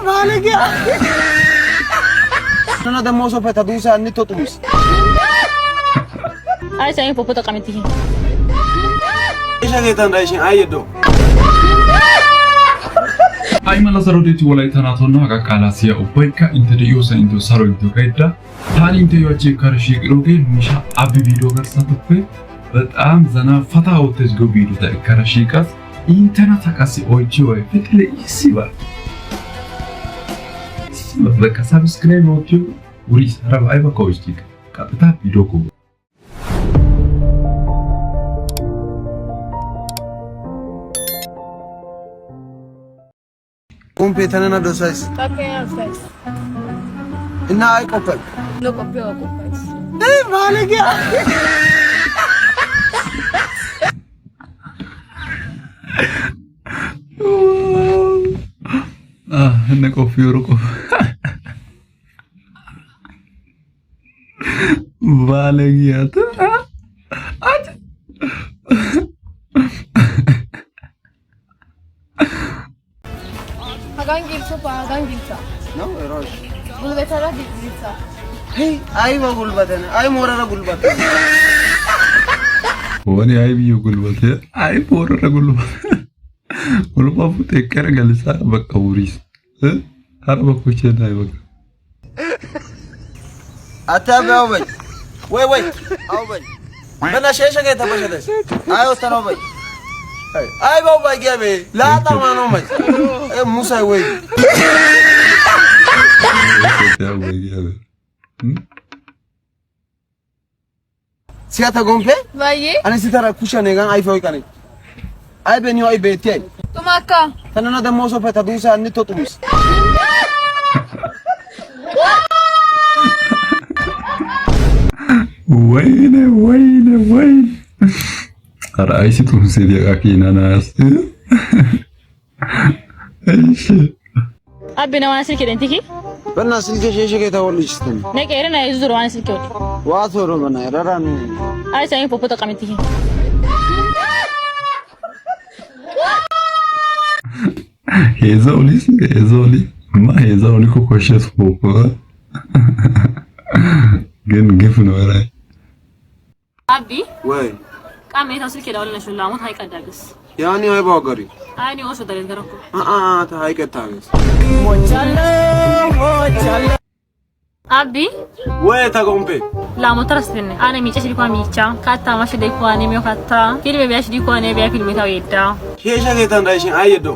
ባለጌ أنا ده موسو فتدوس أني تطوس. أي سامي بوبو تقامتي. إيش هذي تندايشين أيدو. أي ملا سرودي ولا يتناطون هكا كلاسيا أوبايكا إنتريو سينتو سرودي كيدا. ثاني إنتريو أجي كارشيك روجي مشا أبي فيديو كرساتوكي. بتأم زنا فتا وتجو فيديو ده كارشيكاس. إنترنت تكاسي أوجي فتلي إسيبا. በቃ ሰብስክራይብ ወጥቶ ውሪስ አረብ አይበቃውስ ዲክ ቀጥታ ቪዲዮ ኮ ኮምፒውተርና ዶሳይስ ታከያስ እና አይቆፈል ለቆፒዮ ቆፋይስ ባለጌ እነ ቆፊዮ ሩቆ ባለጊያት አት አጋንጊልሳ ነው ሮሽ ጉልበታራ ዲግሪሳ ሄይ አይባ ጉልበተነ አይ ሞረራ ጉልበተ ወኔ አይቢዮ ጉልበተ አይ ሞረራ ጉልበተ ወልባፉ ተከረ ገልሳ በቃ ውሪስ አርበኮቼ ዳይ በቃ አታባው በይ ወይ አው በይ በናሸሸ ገ ተበሸለሽ አይ ወተነው በይ አይ ባው ባይ ገበ ላጣማ ነው ማይ ሙሳይ ወይ ሲያታ ጎንፔ ባዬ አኔ ሲታራ ኩሻ ነጋን አይፈው ይቀኔ አይ በኒው አይ ቤቴ ቱማካ ተነና ደሞ ሶፈ ተዱሳ እንተጡስ ወይኔ አራይሲቱ ሲዲያ ካኪናናስ እሺ አብና ዋና ስልክ ደንቲኪ በና ስልክ ሸሸ ከታወልሽተን ነቀረና ይዙሩ ዋና ስልክ ወዲ ዋቶሮ በና ረራን አይ ሳሚ ፖፖ ተቀምጥኪ ሄዞሊ ማ ሄዞሊ ኮኮሸስ ፖፖ ግን ግፍ ነው ራይ አቢ ወይ ቃሜታው ስልክ ደውልነሽ ላሙት ሃይቀዳግስ ያኒ አይ ባገሪ አይኒ ወሶ ተለንገረኩ ሃይቀታግስ ሞቻለ አቢ ወይ ታጎምፔ ላሙት ተረስተነ አነ ሚጨሽ ዲኳ ሚቻ ካታ ማሽ ደይኳ ነሚዮ ካታ ፊልም ቢያሽ ዲኳ ነቢያ ፊልም ታው ይዳ ሄሻ ጌታ እንዳይሽን አይዶ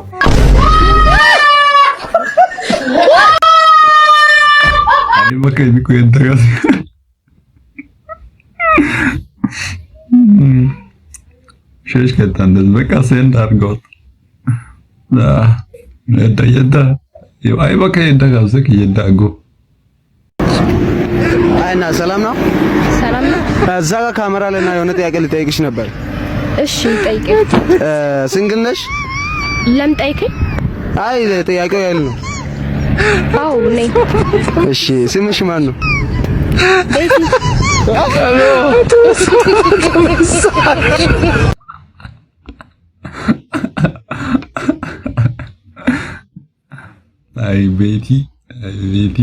አይ በቃ ይኩ እንተጋስ ሸሽ ከተንደስ በቃ ሰንድ አርጎት ለዳየዳ አይ በቃ ይደጋዘክ ይዳጉ አይና ሰላም ነው እዛ ጋር ካሜራ ለና የሆነ ጥያቄ ልጠይቅሽ ነበር እሺ ጠይቀኝ ሲንግል ነሽ ለምን ጠይቀኝ አይ ጥያቄው ያለ ነው አው ነኝ እሺ ስምሽ ማን ነው ቤቲ አይ ቤቲ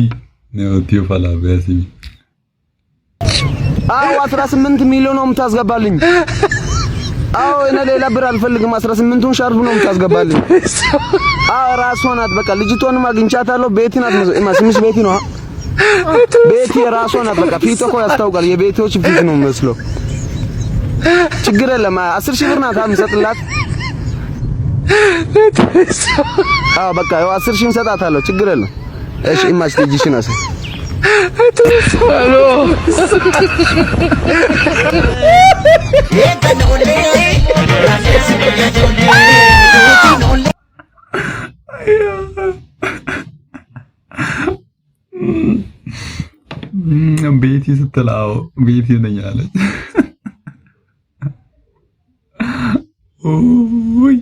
ነው ቲዮፋላ በያሲ አው 18 ሚሊዮን ነው የምታስገባልኝ አው እኔ ሌላ ብር አልፈልግም 18ቱን ሻርፕ ነው የምታስገባልኝ አው ራሷ ናት በቃ ልጅቷንም አግኝቻታለሁ ቤቲ ናት ስምሽ ቤቲ ነው ቤቲ ራሷ ናት በቃ ፊት እኮ ያስታውቃል የቤቶች ፊት ነው መስሎ ችግር የለም 10 ሺህ ብር ናት አምሰጥላት አው በቃ 10 ሺህ እንሰጣታለሁ ችግር የለም እሺ ኢማጅ ልጅሽን አሰ ቤቲ ስትላው ቤቲ ነኝ አለች ኦይ